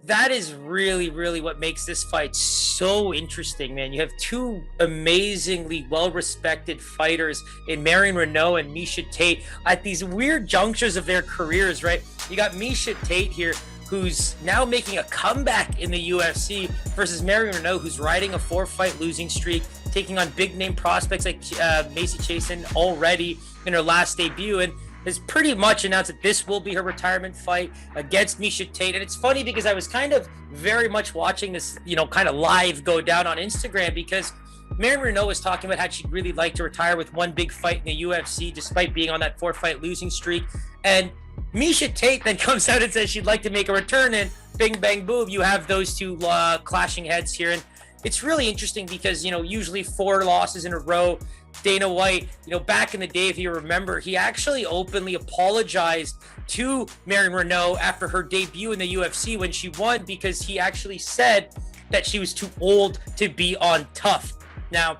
That is really, really what makes this fight so interesting, man. You have two amazingly well-respected fighters in Marion Reneau and Miesha Tate at these weird junctures of their careers, right? You got Miesha Tate here, who's now making a comeback in the UFC, versus Marion Reneau, who's riding a 4-fight losing streak, taking on big-name prospects like Miesha Tate already in her last debut, and has pretty much announced that this will be her retirement fight against Miesha Tate. And it's funny because I was kind of very much watching this, kind of live go down on Instagram, because Marion Reneau was talking about how she'd really like to retire with one big fight in the UFC, despite being on that 4-fight losing streak. And Miesha Tate then comes out and says she'd like to make a return, and bing, bang, boom, you have those two clashing heads here. And it's really interesting because, usually 4 losses in a row. Dana White, back in the day, if you remember, he actually openly apologized to Marion Reneau after her debut in the UFC when she won, because he actually said that she was too old to be on tough. Now,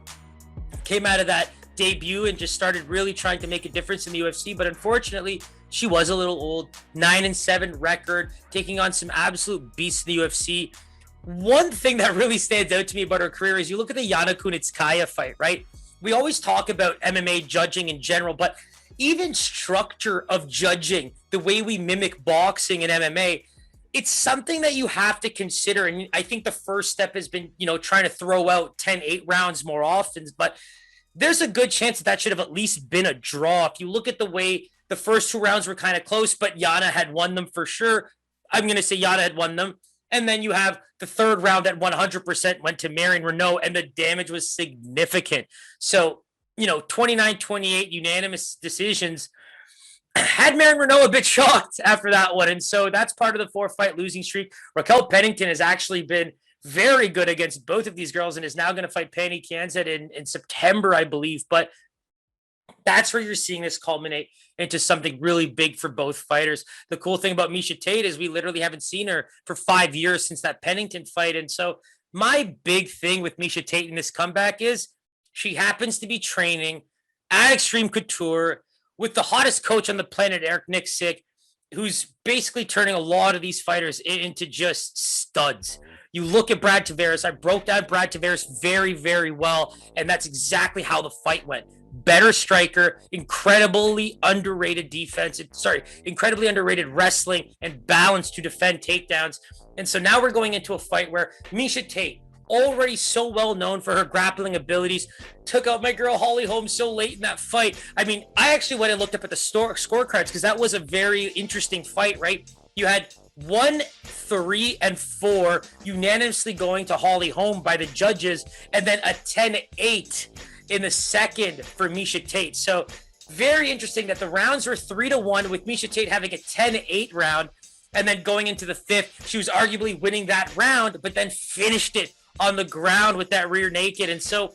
came out of that debut and just started really trying to make a difference in the UFC, but unfortunately, she was a little old. 9-7 record, taking on some absolute beasts in the UFC. One thing that really stands out to me about her career is you look at the Yana Kunitskaya fight, right? We always talk about MMA judging in general, but even structure of judging, the way we mimic boxing and MMA, it's something that you have to consider. And I think the first step has been, trying to throw out 10-8 rounds more often, but there's a good chance that should have at least been a draw. If you look at the way the first 2 rounds were kind of close, but Yana had won them for sure. I'm going to say Yana had won them. And then you have the third round that 100% went to Marion Reneau, and the damage was significant. So, 29-28 unanimous decisions had Marion Reneau a bit shocked after that one. And so that's part of the 4-fight losing streak. Raquel Pennington has actually been very good against both of these girls and is now going to fight Penny Kianzad in September, I believe. But that's where you're seeing this culminate into something really big for both fighters. The cool thing about Miesha Tate is we literally haven't seen her for 5 years since that Pennington fight. And so my big thing with Miesha Tate in this comeback is she happens to be training at Extreme Couture with the hottest coach on the planet, Eric Nixick, who's basically turning a lot of these fighters into just studs. You look at Brad Tavares. I broke down Brad Tavares very, very well, and that's exactly how the fight went. Better striker, incredibly underrated defense, incredibly underrated wrestling and balance to defend takedowns. And so now we're going into a fight where Miesha Tate, already so well known for her grappling abilities, took out my girl Holly Holm so late in that fight. I mean, I actually went and looked up at the scorecards because that was a very interesting fight, right? You had 1, 3, and 4 unanimously going to Holly Holm by the judges, and then a 10-8 in the second for Miesha Tate. So very interesting that the rounds were 3-1, with Miesha Tate having a 10-8 round, and then going into the 5th, she was arguably winning that round, but then finished it on the ground with that rear naked. And so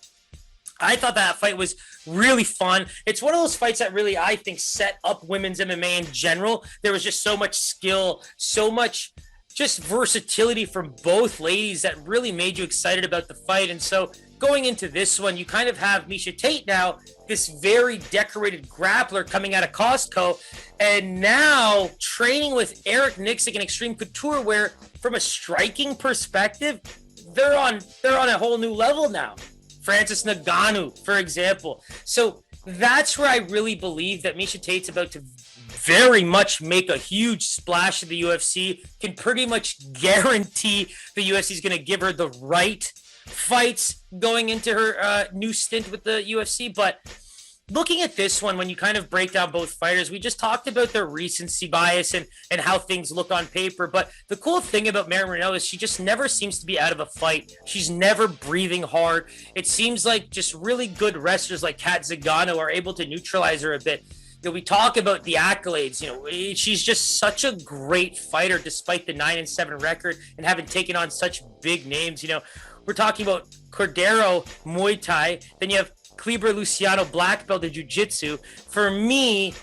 I thought that fight was really fun. It's one of those fights that really, I think, set up women's MMA in general. There was just so much skill, so much just versatility from both ladies that really made you excited about the fight. And so going into this one, you kind of have Miesha Tate now, this very decorated grappler coming out of Costco, and now training with Eric Nixick and Extreme Couture, where from a striking perspective, they're on a whole new level now. Francis Ngannou, for example. So that's where I really believe that Miesha Tate's about to very much make a huge splash in the UFC, can pretty much guarantee the UFC is going to give her the right fights going into her new stint with the UFC. But looking at this one, when you kind of break down both fighters, we just talked about their recency bias and how things look on paper. But the cool thing about Marion Reneau is she just never seems to be out of a fight. She's never breathing hard. It seems like just really good wrestlers like Kat Zingano are able to neutralize her a bit. We talk about the accolades. She's just such a great fighter despite the 9-7 record and having taken on such big names. We're talking about Cordero, Muay Thai. Then you have Kleber Luciano, black belt in jiu-jitsu. For me,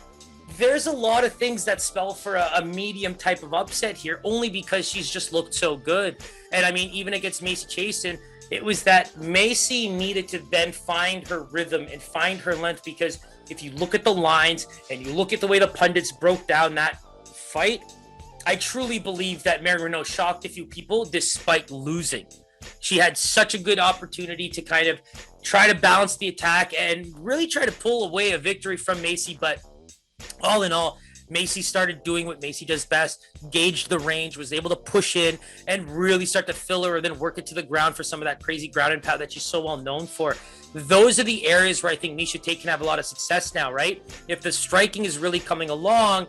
there's a lot of things that spell for a medium type of upset here, only because she's just looked so good. And I mean, even against Macy Chasen, it was that Macy needed to then find her rhythm and find her length, because if you look at the lines and you look at the way the pundits broke down that fight, I truly believe that Marion Reneau shocked a few people despite losing. She had such a good opportunity to kind of try to balance the attack and really try to pull away a victory from Macy. But all in all, Macy started doing what Macy does best, gauged the range, was able to push in and really start to fill her and then work it to the ground for some of that crazy ground and pound that she's so well known for. Those are the areas where I think Miesha Tate can have a lot of success now, right? If the striking is really coming along,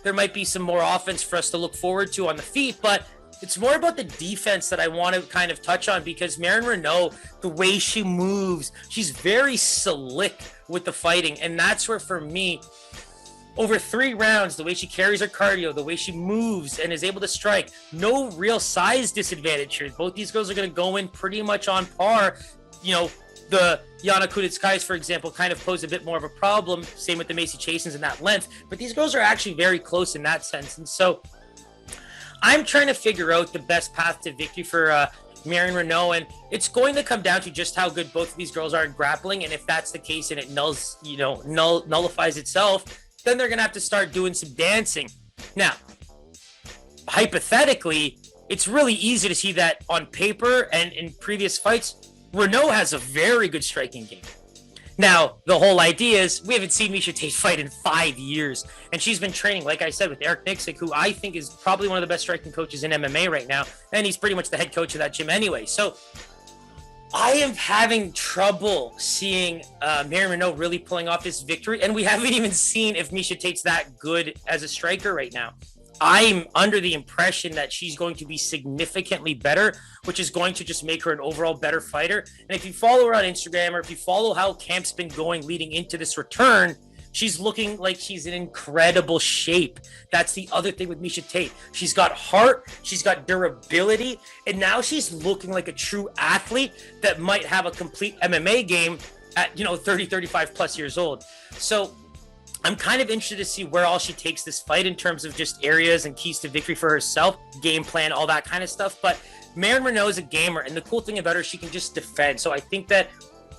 there might be some more offense for us to look forward to on the feet, but it's more about the defense that I want to kind of touch on, because Marion Reneau, the way she moves, she's very slick with the fighting. And that's where, for me, over 3 rounds, the way she carries her cardio, the way she moves and is able to strike, no real size disadvantage here. Both these girls are going to go in pretty much on par. You know, the Yana Kunitskayas, for example, kind of pose a bit more of a problem. Same with the Macy Chasins in that length. But these girls are actually very close in that sense. And so I'm trying to figure out the best path to victory for Marion Reneau, and it's going to come down to just how good both of these girls are in grappling. And if that's the case and it nullifies itself, then they're going to have to start doing some dancing. Now, hypothetically, it's really easy to see that on paper and in previous fights, Reneau has a very good striking game. Now, the whole idea is we haven't seen Miesha Tate fight in 5 years, and she's been training, like I said, with Eric Nixick, who I think is probably one of the best striking coaches in MMA right now, and he's pretty much the head coach of that gym anyway. So I am having trouble seeing Marion Reneau really pulling off this victory, and we haven't even seen if Miesha Tate's that good as a striker right now. I'm under the impression that she's going to be significantly better, which is going to just make her an overall better fighter. And if you follow her on Instagram, or if you follow how camp's been going leading into this return, she's looking like she's in incredible shape. That's the other thing with Miesha Tate. She's got heart, she's got durability, and now she's looking like a true athlete that might have a complete MMA game at, 30, 35 plus years old. So I'm kind of interested to see where all she takes this fight in terms of just areas and keys to victory for herself, game plan, all that kind of stuff. But Marion Reneau is a gamer, and the cool thing about her, she can just defend. So I think that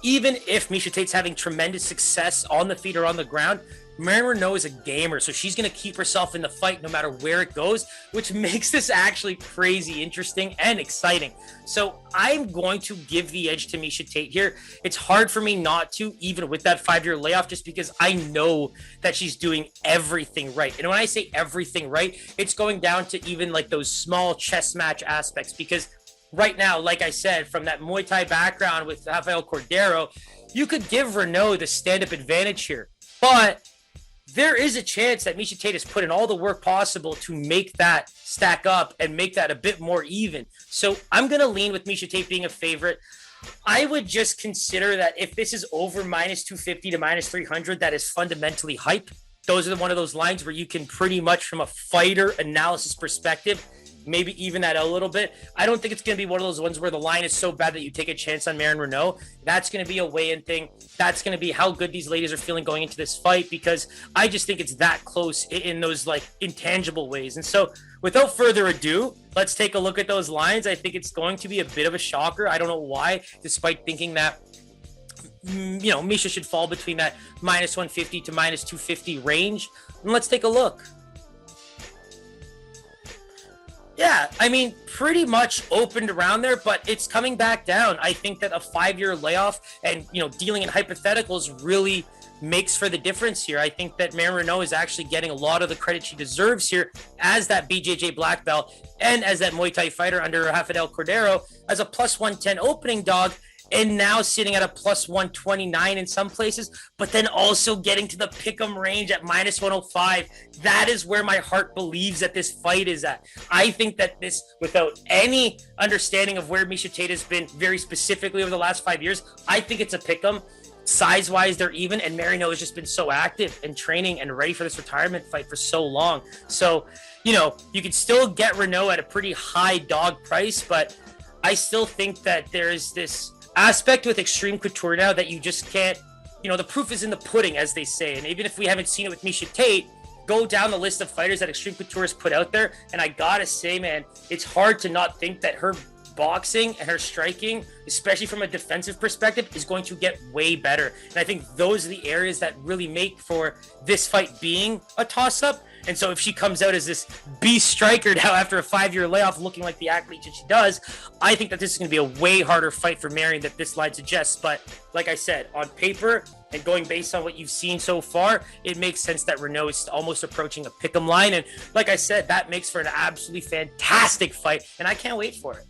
even if Miesha Tate's having tremendous success on the feet or on the ground, Marion Reneau is a gamer, so she's going to keep herself in the fight no matter where it goes, which makes this actually crazy interesting and exciting. So I'm going to give the edge to Miesha Tate here. It's hard for me not to, even with that 5-year layoff, just because I know that she's doing everything right. And when I say everything right, it's going down to even like those small chess match aspects, because right now, like I said, from that Muay Thai background with Rafael Cordero, you could give Reneau the stand-up advantage here. But there is a chance that Miesha Tate has put in all the work possible to make that stack up and make that a bit more even. So I'm going to lean with Miesha Tate being a favorite. I would just consider that if this is over minus 250 to minus 300, that is fundamentally hype. Those are one of those lines where you can pretty much, from a fighter analysis perspective, maybe even that a little bit. I don't think it's going to be one of those ones where the line is so bad that you take a chance on Marion Reneau. That's going to be a weigh-in thing. That's going to be how good these ladies are feeling going into this fight, because I just think it's that close in those like intangible ways. And so without further ado, let's take a look at those lines. I think it's going to be a bit of a shocker. I don't know why, despite thinking that Miesha should fall between that minus 150 to minus 250 range. And let's take a look. Yeah, I mean, pretty much opened around there, but it's coming back down. I think that a 5-year layoff and, dealing in hypotheticals really makes for the difference here. I think that Marion Reneau is actually getting a lot of the credit she deserves here as that BJJ black belt and as that Muay Thai fighter under Rafael Cordero as a plus 110 opening dog, and now sitting at a plus 129 in some places, but then also getting to the pick'em range at minus 105. That is where my heart believes that this fight is at. I think that this, without any understanding of where Miesha Tate has been very specifically over the last 5 years, I think it's a pick'em. Size-wise, they're even, and Marion Reneau has just been so active and training and ready for this retirement fight for so long. So, you can still get Reneau at a pretty high dog price, but I still think that there is this aspect with Extreme Couture now that you just can't, the proof is in the pudding, as they say. And even if we haven't seen it with Miesha Tate, go down the list of fighters that Extreme Couture has put out there, and I gotta say, man, it's hard to not think that her boxing and her striking, especially from a defensive perspective, is going to get way better. And I think those are the areas that really make for this fight being a toss-up. And so if she comes out as this beast striker now after a 5-year layoff, looking like the athlete that she does, I think that this is going to be a way harder fight for Marion than this line suggests. But like I said, on paper and going based on what you've seen so far, it makes sense that Reneau is almost approaching a pick'em line. And like I said, that makes for an absolutely fantastic fight, and I can't wait for it.